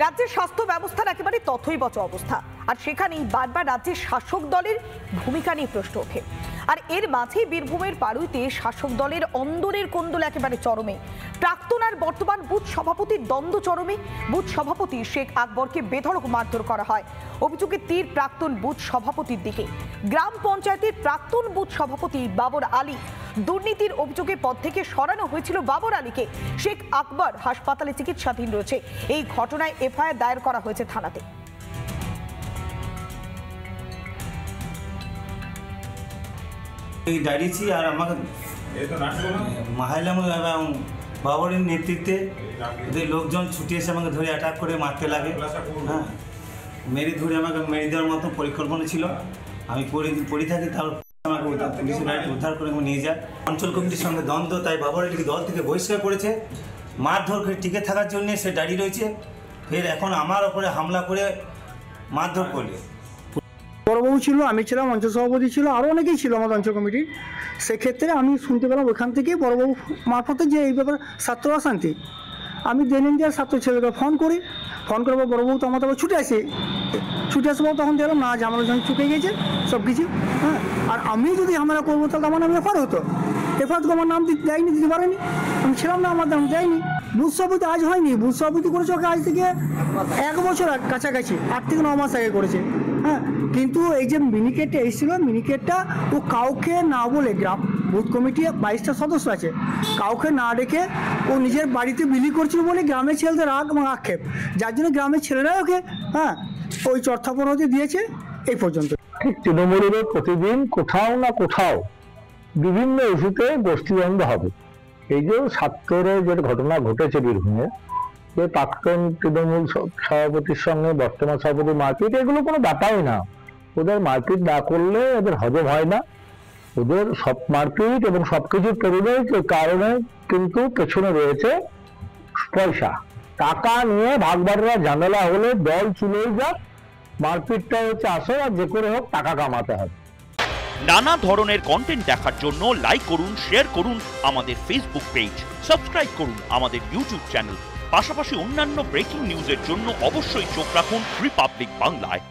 রাজ্যের স্বাস্থ্য ব্যবস্থার একেবারে তথৈবচ অবস্থা, আর সেখানেই বারবার রাজ্যের শাসক দলের ভূমিকা নিয়ে প্রশ্ন ওঠে। আর এর মাঝে বীরভূমের পাড়ুইতে শাসক দলের অন্দরের কোন্দল একেবারে চরমে। প্রাক্তন আর বর্তমান বুথ সভাপতির দ্বন্দ্ব চরমে। বুথ সভাপতি শেখ আকবরকে বেধড়ক মারধর করা হয়। অভিযোগের তীর প্রাক্তন বুথ সভাপতির দিকে। গ্রাম পঞ্চায়েতের প্রাক্তন বুথ সভাপতি বাবর আলী, দুর্নীতির অভিযোগে পদ থেকে সরানো হয়েছিল বাবর আলীকে। শেখ আকবর হাসপাতালে চিকিৎসাধীন রয়েছে। এই ঘটনায় এফআইআর দায়ের করা হয়েছে থানাতে। দাঁড়িয়েছি আর আমাকে মাহাইলাম এবং বাবরের নেতৃত্বে ওদের লোকজন ছুটে এসে আমাকে ধরে অ্যাটাক করে মারতে লাগে। হ্যাঁ, মেরে ধরে আমাকে মেরে দেওয়ার মতো পরিকল্পনা ছিল। আমি পড়ে থাকি, তার আমাকে পুলিশের গাড়ি উদ্ধার করে নিয়ে যায়। অঞ্চল কমিটির সঙ্গে দ্বন্দ্ব, তাই বাবরের দল থেকে বহিষ্কার করেছে। মারধর করে টিকে থাকার জন্যে সে দাঁড়িয়ে রয়েছে। ফের এখন আমার ওপরে হামলা করে মারধর করলে। বড়বাবু ছিল, আমি ছিলাম, অঞ্চল সভাপতি ছিল, আরও অনেকেই ছিল আমাদের অঞ্চল কমিটির। সেক্ষেত্রে আমি শুনতে পেলাম ওইখান থেকে বড়বাবু মারফতে যে এই ব্যাপারে ছাত্র অশান্তি। আমি দেন ইন্ডিয়ার ছাত্র ছেলেকে ফোন করি। ফোন করার পর বড়বাবু তো আমার তো ছুটে আসে। ছুটে আসার পর তখন দেখলাম না, যে আমার যখন চুকে গেছে সব কিছু। হ্যাঁ, আর আমি যদি হামলা করবো তাহলে আমার নামে এফআইআর হতো। এফআইআর তো আমার নাম দেয়নি, দিতে পারেনি। আমি ছিলাম না, আমার নাম দেয়নি। বুথ সভাপতি আজ হয়নি, বুথ সভাপতি করেছে ওকে আজ থেকে 1 বছর কাছাকাছি, 8 থেকে 9 মাস আগে করেছে। হ্যাঁ, কিন্তু এই যে মিনিকেটটা এসেছিল, মিনিকেটটা ও কাউকে না বলে, গ্রাম বুথ কমিটি 22টা সদস্য আছে, কাউকে না ডেকে ও নিজের বাড়িতে বিলি করছিল বলে গ্রামের ছেলেদের রাগ এবং আক্ষেপ, যার জন্য গ্রামের ছেলেরাই ওকে ওই চর্থাপন হতে দিয়েছে এই পর্যন্ত। ঠিক তৃণমূলেরও প্রতিদিন কোথাও না কোথাও বিভিন্ন ইস্যুতে গোষ্ঠীদ্বন্দ্ব হবে। এই যে ৭০-এর যে ঘটনা ঘটেছে বীরভূমে, যে প্রাক্তন তৃণমূল সভাপতির সঙ্গে বর্তমান সভাপতির মারপিট, এগুলো কোনো ব্যাপারই না। ওদের মারপিট না করলে ওদের হজম হয় না। ওদের সব মারপিট এবং সবকিছুর কারণে কিন্তু পেছনে রয়েছে পয়সা, টাকা নিয়ে ভাগবাটোয়ারা ঝামেলা হলে দল চুলেই যাক, মারপিটটা হচ্ছে আসল, আর যে করে হোক টাকা কামাতে হবে। নানা ধরনের কন্টেন্ট দেখার জন্য লাইক করুন, শেয়ার করুন আমাদের ফেসবুক পেজ, সাবস্ক্রাইব করুন আমাদের ইউটিউব চ্যানেল। পাশাপাশি অন্যান্য ব্রেকিং নিউজের জন্য অবশ্যই চোখ রাখুন রিপাবলিক বাংলায়।